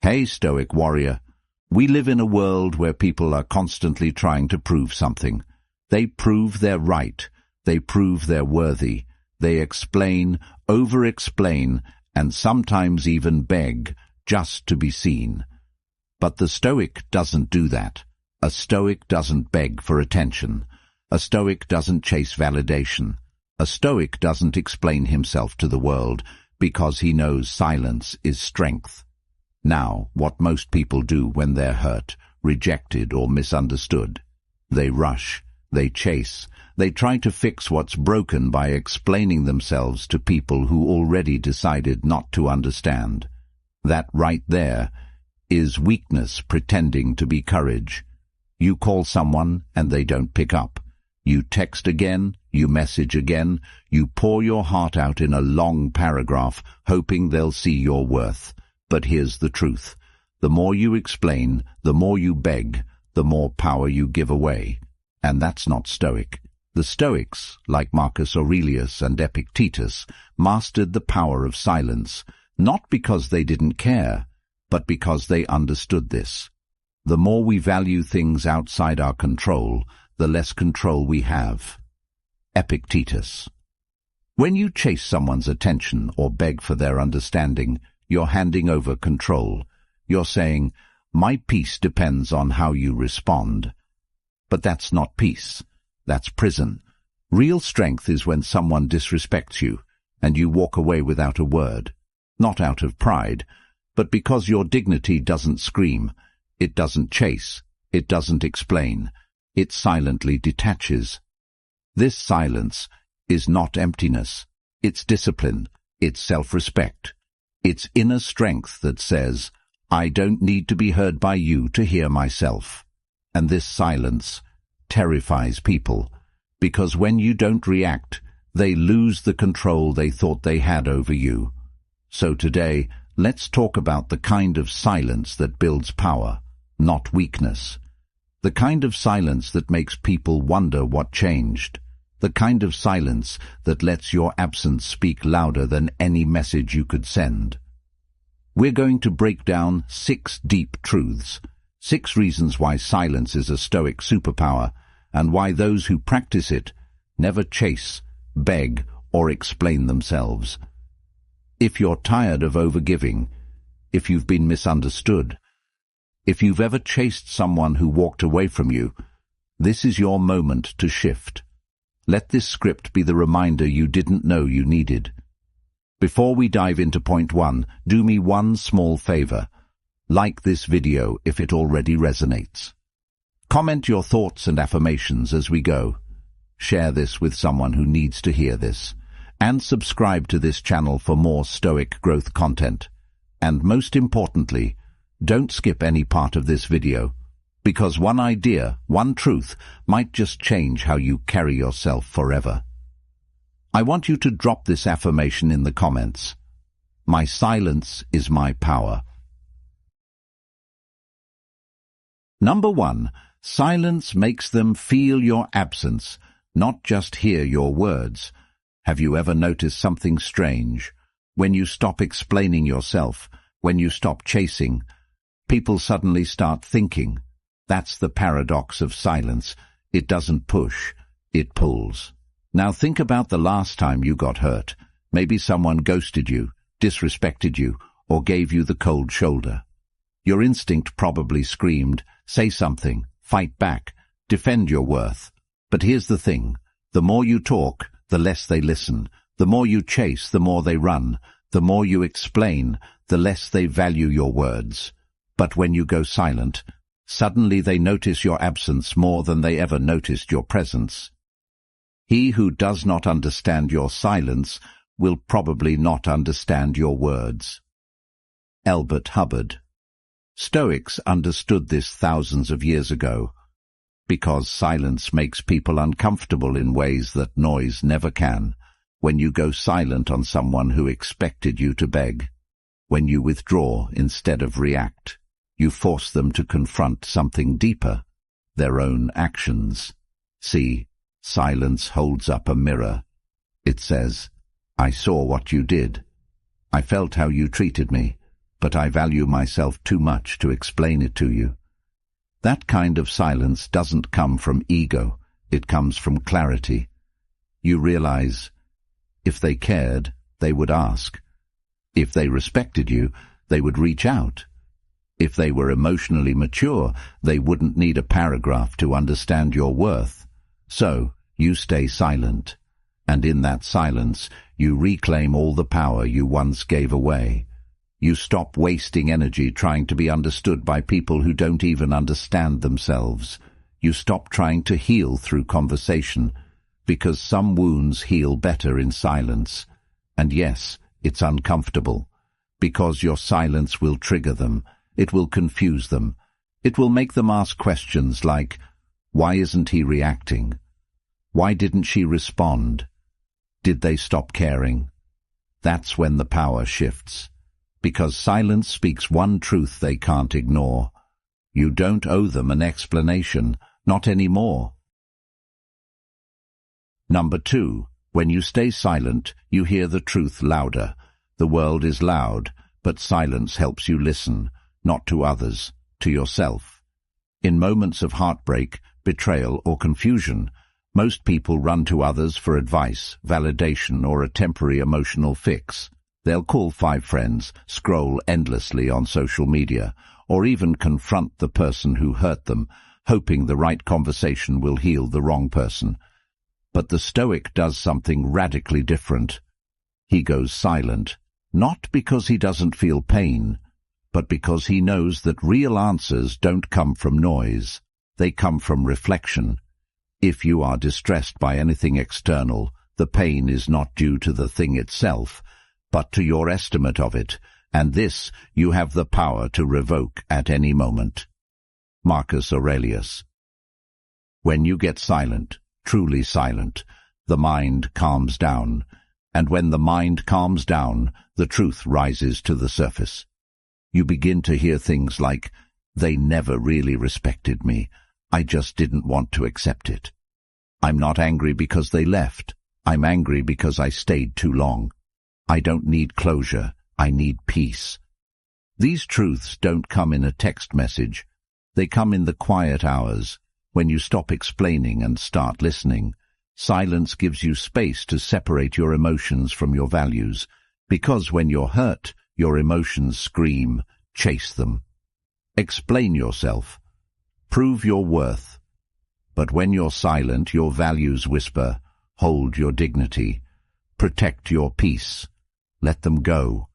Hey, Stoic warrior, we live in a world where people are constantly trying to prove something. They prove they're right, they prove they're worthy, they explain, over-explain, and sometimes even beg just to be seen. But the Stoic doesn't do that. A Stoic doesn't beg for attention. A Stoic doesn't chase validation. A Stoic doesn't explain himself to the world because he knows silence is strength. Now, what most people do when they're hurt, rejected, or misunderstood, they rush, they chase, they try to fix what's broken by explaining themselves to people who already decided not to understand. That right there is weakness pretending to be courage. You call someone and they don't pick up. You text again, you message again, you pour your heart out in a long paragraph, hoping they'll see your worth. But here's the truth. The more you explain, the more you beg, the more power you give away. And that's not Stoic. The Stoics, like Marcus Aurelius and Epictetus, mastered the power of silence, not because they didn't care, but because they understood this. The more we value things outside our control, the less control we have. Epictetus. When you chase someone's attention or beg for their understanding, you're handing over control. You're saying, my peace depends on how you respond. But that's not peace. That's prison. Real strength is when someone disrespects you, and you walk away without a word. Not out of pride, but because your dignity doesn't scream. It doesn't chase. It doesn't explain. It silently detaches. This silence is not emptiness. It's discipline. It's self-respect. It's inner strength that says, I don't need to be heard by you to hear myself. And this silence terrifies people, because when you don't react, they lose the control they thought they had over you. So today, let's talk about the kind of silence that builds power, not weakness. The kind of silence that makes people wonder what changed. The kind of silence that lets your absence speak louder than any message you could send. We're going to break down 6 deep truths, 6 reasons why silence is a Stoic superpower, and why those who practice it never chase, beg, or explain themselves. If you're tired of overgiving, if you've been misunderstood, if you've ever chased someone who walked away from you, this is your moment to shift. Let this script be the reminder you didn't know you needed. Before we dive into point 1, do me one small favor. Like this video if it already resonates. Comment your thoughts and affirmations as we go. Share this with someone who needs to hear this. And subscribe to this channel for more Stoic growth content. And most importantly, don't skip any part of this video, because one idea, one truth, might just change how you carry yourself forever. I want you to drop this affirmation in the comments. My silence is my power. Number 1. Silence makes them feel your absence, not just hear your words. Have you ever noticed something strange? When you stop explaining yourself, when you stop chasing, people suddenly start thinking. That's the paradox of silence. It doesn't push, it pulls. Now think about the last time you got hurt. Maybe someone ghosted you, disrespected you, or gave you the cold shoulder. Your instinct probably screamed, say something, fight back, defend your worth. But here's the thing. The more you talk, the less they listen. The more you chase, the more they run. The more you explain, the less they value your words. But when you go silent, suddenly they notice your absence more than they ever noticed your presence. He who does not understand your silence will probably not understand your words. Albert Hubbard. Stoics understood this thousands of years ago, because silence makes people uncomfortable in ways that noise never can. When you go silent on someone who expected you to beg, when you withdraw instead of react, you force them to confront something deeper, their own actions. See, silence holds up a mirror. It says, I saw what you did. I felt how you treated me, but I value myself too much to explain it to you. That kind of silence doesn't come from ego, it comes from clarity. You realize, if they cared, they would ask. If they respected you, they would reach out. If they were emotionally mature, they wouldn't need a paragraph to understand your worth. So, you stay silent. And in that silence, you reclaim all the power you once gave away. You stop wasting energy trying to be understood by people who don't even understand themselves. You stop trying to heal through conversation, because some wounds heal better in silence. And yes, it's uncomfortable, because your silence will trigger them. It will confuse them. It will make them ask questions like, why isn't he reacting? Why didn't she respond? Did they stop caring? That's when the power shifts. Because silence speaks one truth they can't ignore. You don't owe them an explanation, not anymore. Number 2, when you stay silent, you hear the truth louder. The world is loud, but silence helps you listen, not to others, to yourself. In moments of heartbreak, betrayal, or confusion, most people run to others for advice, validation, or a temporary emotional fix. They'll call 5 friends, scroll endlessly on social media, or even confront the person who hurt them, hoping the right conversation will heal the wrong person. But the Stoic does something radically different. He goes silent, not because he doesn't feel pain, but because he knows that real answers don't come from noise. They come from reflection. If you are distressed by anything external, the pain is not due to the thing itself, but to your estimate of it, and this you have the power to revoke at any moment. Marcus Aurelius. When you get silent, truly silent, the mind calms down, and when the mind calms down, the truth rises to the surface. You begin to hear things like, they never really respected me, I just didn't want to accept it. I'm not angry because they left, I'm angry because I stayed too long. I don't need closure, I need peace. These truths don't come in a text message, they come in the quiet hours, when you stop explaining and start listening. Silence gives you space to separate your emotions from your values, because when you're hurt, your emotions scream, chase them. Explain yourself. Prove your worth. But when you're silent, your values whisper, hold your dignity. Protect your peace. Let them go.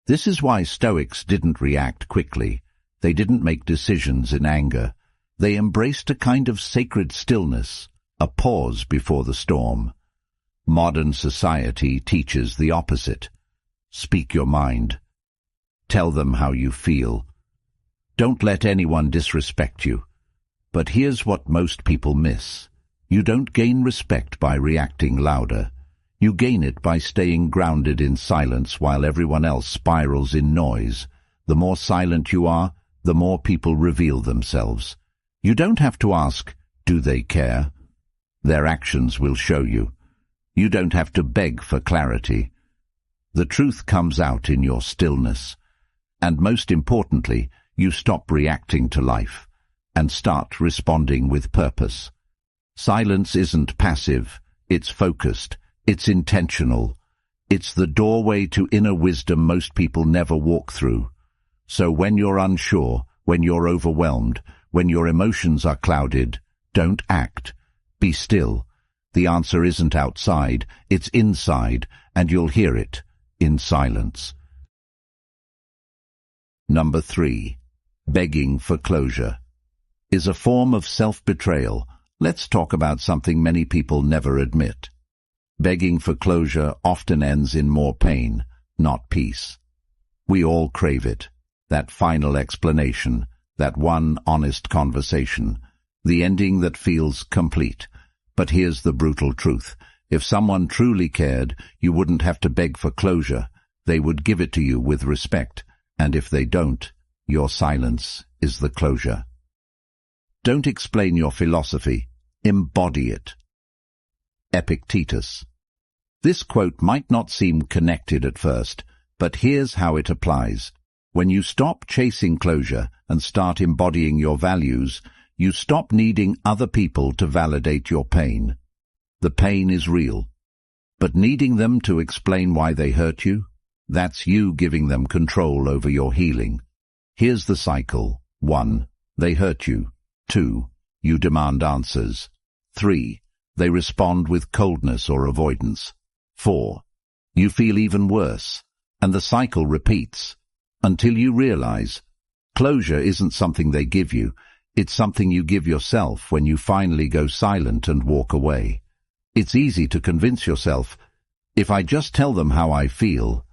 This is why Stoics didn't react quickly. They didn't make decisions in anger. They embraced a kind of sacred stillness, a pause before the storm. Modern society teaches the opposite. Speak your mind. Tell them how you feel. Don't let anyone disrespect you. But here's what most people miss. You don't gain respect by reacting louder. You gain it by staying grounded in silence while everyone else spirals in noise. The more silent you are, the more people reveal themselves. You don't have to ask, do they care? Their actions will show you. You don't have to beg for clarity. The truth comes out in your stillness. And most importantly, you stop reacting to life and start responding with purpose. Silence isn't passive, it's focused, it's intentional. It's the doorway to inner wisdom most people never walk through. So when you're unsure, when you're overwhelmed, when your emotions are clouded, don't act. Be still. The answer isn't outside, it's inside, and you'll hear it in silence. Number 3. Begging for closure is a form of self-betrayal. Let's talk about something many people never admit. Begging for closure often ends in more pain, not peace. We all crave it. That final explanation, that one honest conversation, the ending that feels complete. But here's the brutal truth. If someone truly cared, you wouldn't have to beg for closure. They would give it to you with respect. And if they don't, your silence is the closure. Don't explain your philosophy. Embody it. Epictetus. This quote might not seem connected at first, but here's how it applies. When you stop chasing closure and start embodying your values, you stop needing other people to validate your pain. The pain is real, but needing them to explain why they hurt you, that's you giving them control over your healing. Here's the cycle. 1. They hurt you. 2. You demand answers. 3. They respond with coldness or avoidance. 4. You feel even worse, and the cycle repeats until you realize closure isn't something they give you, it's something you give yourself when you finally go silent and walk away. It's easy to convince yourself, if I just tell them how I feel,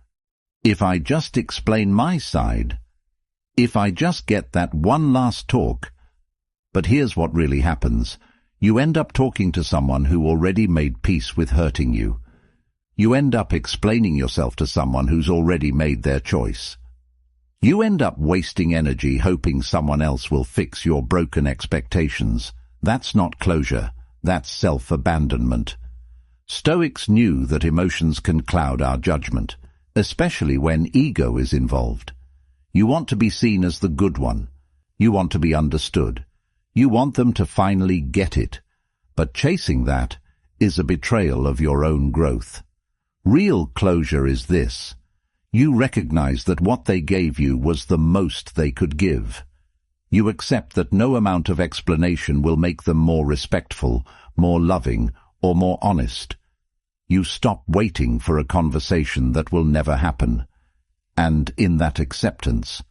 if I just explain my side, if I just get that one last talk. But here's what really happens. You end up talking to someone who already made peace with hurting you. You end up explaining yourself to someone who's already made their choice. You end up wasting energy hoping someone else will fix your broken expectations. That's not closure. That's self-abandonment. Stoics knew that emotions can cloud our judgment, especially when ego is involved. You want to be seen as the good one. You want to be understood. You want them to finally get it. But chasing that is a betrayal of your own growth. Real closure is this. You recognize that what they gave you was the most they could give. You accept that no amount of explanation will make them more respectful, more loving, or more honest. You stop waiting for a conversation that will never happen. And in that acceptance,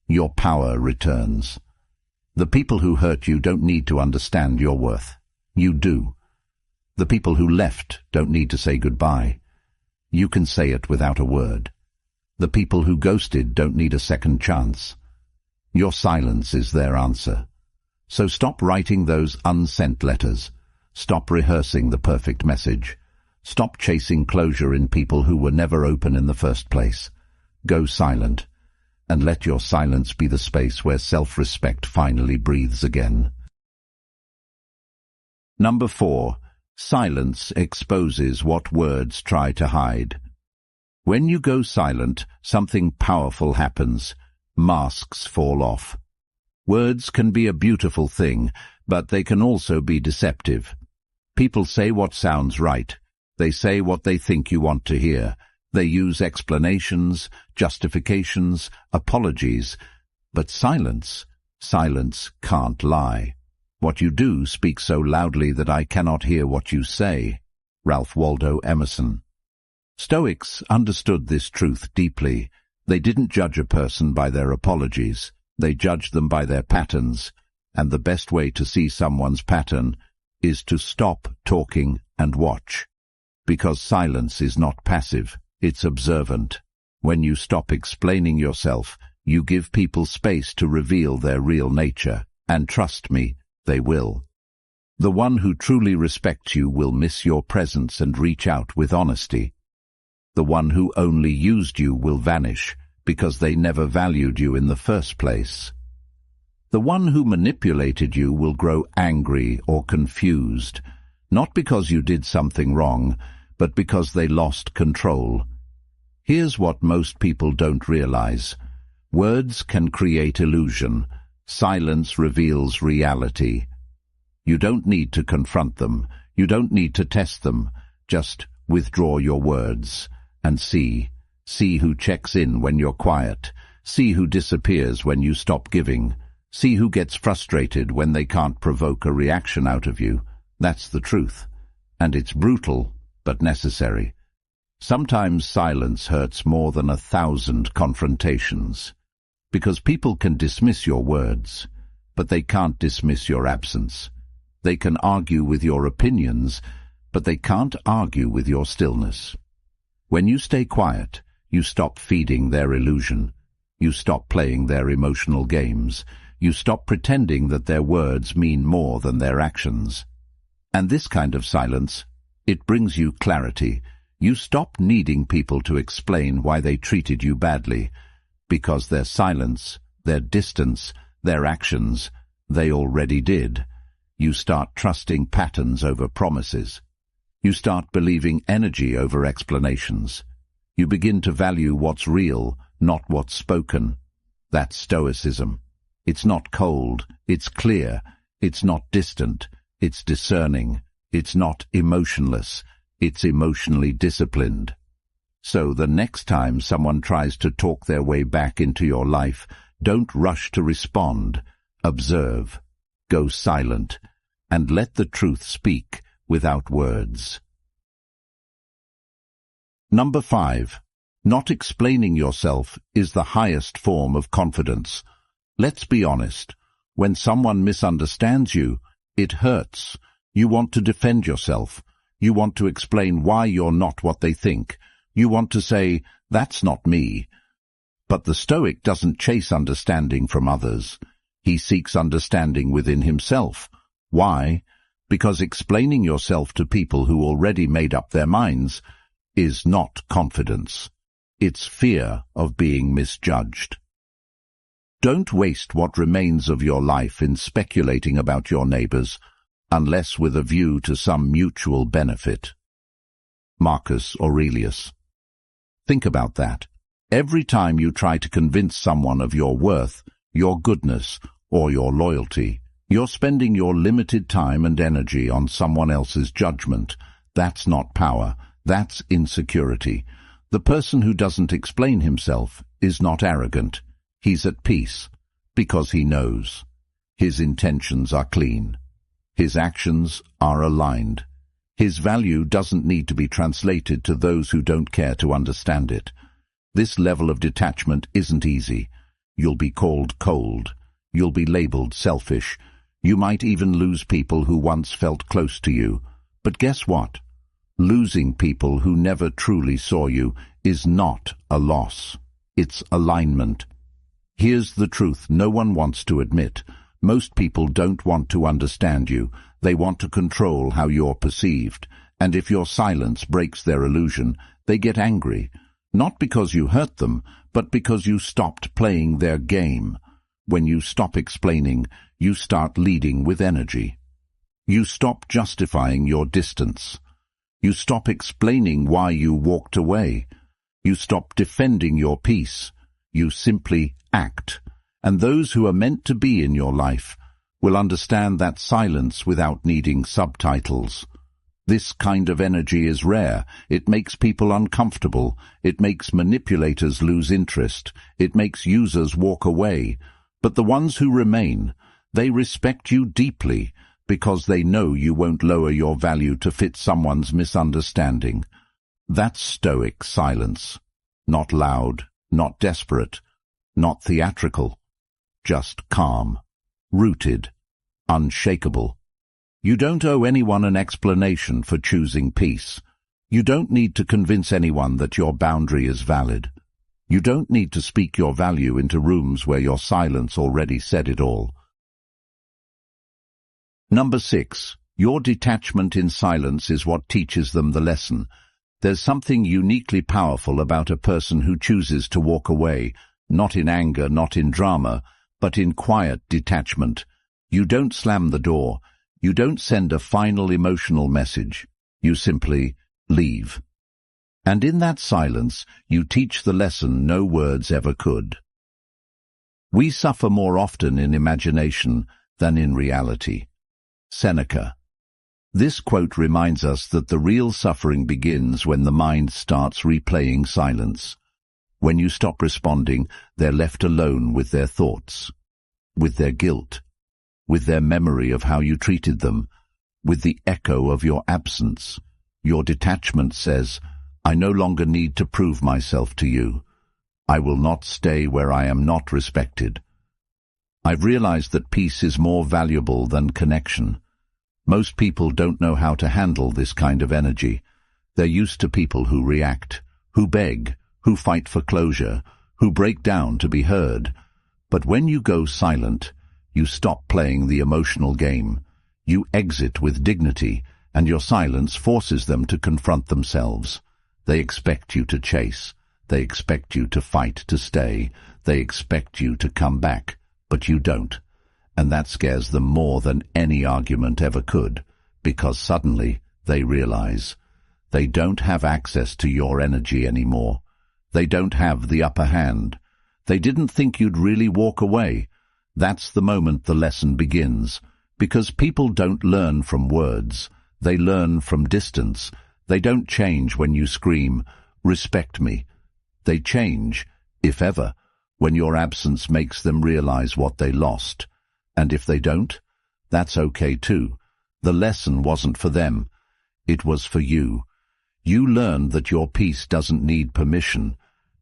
your power returns. The people who hurt you don't need to understand your worth. You do. The people who left don't need to say goodbye. You can say it without a word. The people who ghosted don't need a second chance. Your silence is their answer. So stop writing those unsent letters. Stop rehearsing the perfect message. Stop chasing closure in people who were never open in the first place. Go silent, and let your silence be the space where self-respect finally breathes again. Number 4. Silence exposes what words try to hide. When you go silent, something powerful happens. Masks fall off. Words can be a beautiful thing, but they can also be deceptive. People say what sounds right. They say what they think you want to hear. They use explanations, justifications, apologies. But silence can't lie. What you do speaks so loudly that I cannot hear what you say. Ralph Waldo Emerson. Stoics understood this truth deeply. They didn't judge a person by their apologies. They judged them by their patterns. And the best way to see someone's pattern is to stop talking and watch. Because silence is not passive, it's observant. When you stop explaining yourself, you give people space to reveal their real nature. And trust me, they will. The one who truly respects you will miss your presence and reach out with honesty. The one who only used you will vanish because they never valued you in the first place. The one who manipulated you will grow angry or confused, not because you did something wrong, but because they lost control. Here's what most people don't realize. Words can create illusion. Silence reveals reality. You don't need to confront them. You don't need to test them. Just withdraw your words and see. See who checks in when you're quiet. See who disappears when you stop giving. See who gets frustrated when they can't provoke a reaction out of you. That's the truth. And it's brutal, but necessary. Sometimes silence hurts more than 1,000 confrontations. Because people can dismiss your words, but they can't dismiss your absence. They can argue with your opinions, but they can't argue with your stillness. When you stay quiet, you stop feeding their illusion. You stop playing their emotional games. You stop pretending that their words mean more than their actions. And this kind of silence, it brings you clarity. You stop needing people to explain why they treated you badly, because their silence, their distance, their actions, they already did. You start trusting patterns over promises. You start believing energy over explanations. You begin to value what's real, not what's spoken. That's Stoicism. It's not cold, it's clear, it's not distant, it's discerning, it's not emotionless, it's emotionally disciplined. So the next time someone tries to talk their way back into your life, don't rush to respond. Observe, go silent, and let the truth speak without words. Number 5. Not explaining yourself is the highest form of confidence. Let's be honest. When someone misunderstands you, it hurts. You want to defend yourself. You want to explain why you're not what they think. You want to say, "That's not me." But the Stoic doesn't chase understanding from others. He seeks understanding within himself. Why? Because explaining yourself to people who already made up their minds is not confidence. It's fear of being misjudged. Don't waste what remains of your life in speculating about your neighbors, unless with a view to some mutual benefit. Marcus Aurelius. Think about that. Every time you try to convince someone of your worth, your goodness, or your loyalty, you're spending your limited time and energy on someone else's judgment. That's not power. That's insecurity. The person who doesn't explain himself is not arrogant. He's at peace, because he knows. His intentions are clean. His actions are aligned. His value doesn't need to be translated to those who don't care to understand it. This level of detachment isn't easy. You'll be called cold. You'll be labeled selfish. You might even lose people who once felt close to you. But guess what? Losing people who never truly saw you is not a loss. It's alignment. Here's the truth no one wants to admit. Most people don't want to understand you. They want to control how you're perceived. And if your silence breaks their illusion, they get angry. Not because you hurt them, but because you stopped playing their game. When you stop explaining, you start leading with energy. You stop justifying your distance. You stop explaining why you walked away. You stop defending your peace. You simply act. And those who are meant to be in your life will understand that silence without needing subtitles. This kind of energy is rare. It makes people uncomfortable. It makes manipulators lose interest. It makes users walk away. But the ones who remain, they respect you deeply because they know you won't lower your value to fit someone's misunderstanding. That's Stoic silence. Not loud, not desperate, not theatrical. Just calm, rooted, unshakable. You don't owe anyone an explanation for choosing peace. You don't need to convince anyone that your boundary is valid. You don't need to speak your value into rooms where your silence already said it all. Number 6. Your detachment in silence is what teaches them the lesson. There's something uniquely powerful about a person who chooses to walk away, not in anger, not in drama, but in quiet detachment. You don't slam the door. You don't send a final emotional message. You simply leave. And in that silence, you teach the lesson no words ever could. We suffer more often in imagination than in reality. Seneca. This quote reminds us that the real suffering begins when the mind starts replaying silence. When you stop responding, they're left alone with their thoughts, with their guilt, with their memory of how you treated them, with the echo of your absence. Your detachment says, "I no longer need to prove myself to you. I will not stay where I am not respected." I've realized that peace is more valuable than connection. Most people don't know how to handle this kind of energy. They're used to people who react, who beg, who fight for closure, who break down to be heard. But when you go silent, you stop playing the emotional game. You exit with dignity, and your silence forces them to confront themselves. They expect you to chase. They expect you to fight to stay. They expect you to come back, but you don't. And that scares them more than any argument ever could, because suddenly they realize they don't have access to your energy anymore. They don't have the upper hand. They didn't think you'd really walk away. That's the moment the lesson begins. Because people don't learn from words. They learn from distance. They don't change when you scream, "Respect me." They change, if ever, when your absence makes them realize what they lost. And if they don't, that's okay too. The lesson wasn't for them. It was for you. You learned that your peace doesn't need permission.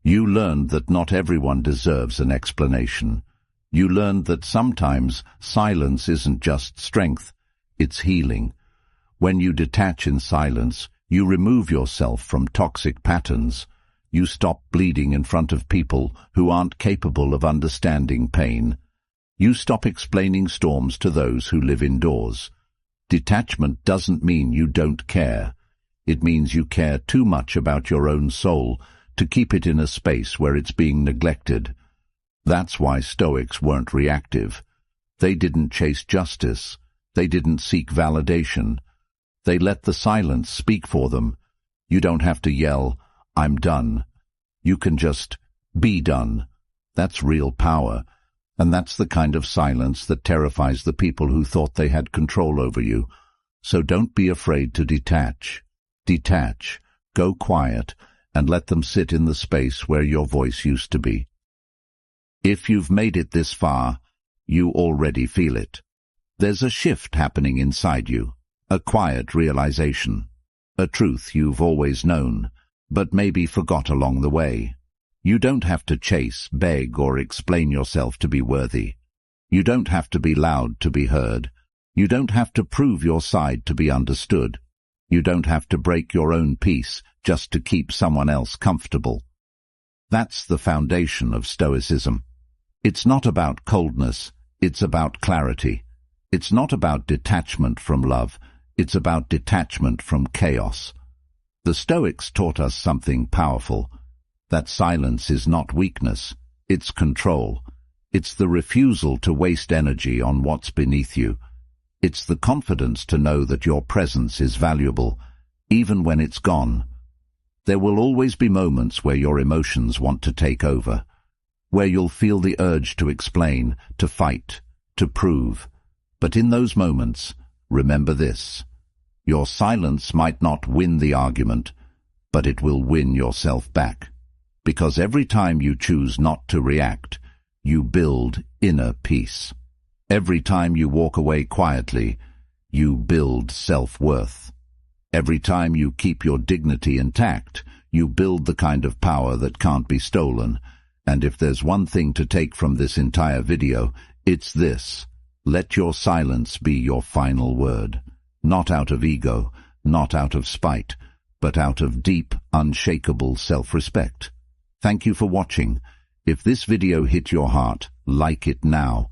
You learned that not everyone deserves an explanation. You learned that sometimes silence isn't just strength, it's healing. When you detach in silence, you remove yourself from toxic patterns. You stop bleeding in front of people who aren't capable of understanding pain. You stop explaining storms to those who live indoors. Detachment doesn't mean you don't care. It means you care too much about your own soul to keep it in a space where it's being neglected. That's why Stoics weren't reactive. They didn't chase justice. They didn't seek validation. They let the silence speak for them. You don't have to yell, "I'm done." You can just be done. That's real power. And that's the kind of silence that terrifies the people who thought they had control over you. So don't be afraid to detach. Detach, go quiet, and let them sit in the space where your voice used to be. If you've made it this far, you already feel it. There's a shift happening inside you, a quiet realization, a truth you've always known, but maybe forgot along the way. You don't have to chase, beg, or explain yourself to be worthy. You don't have to be loud to be heard. You don't have to prove your side to be understood. You don't have to break your own peace just to keep someone else comfortable. That's the foundation of Stoicism. It's not about coldness, it's about clarity. It's not about detachment from love, it's about detachment from chaos. The Stoics taught us something powerful. That silence is not weakness, it's control. It's the refusal to waste energy on what's beneath you. It's the confidence to know that your presence is valuable, even when it's gone. There will always be moments where your emotions want to take over, where you'll feel the urge to explain, to fight, to prove. But in those moments, remember this. Your silence might not win the argument, but it will win yourself back. Because every time you choose not to react, you build inner peace. Every time you walk away quietly, you build self-worth. Every time you keep your dignity intact, you build the kind of power that can't be stolen. And if there's one thing to take from this entire video, it's this. Let your silence be your final word. Not out of ego, not out of spite, but out of deep, unshakable self-respect. Thank you for watching. If this video hit your heart, like it now.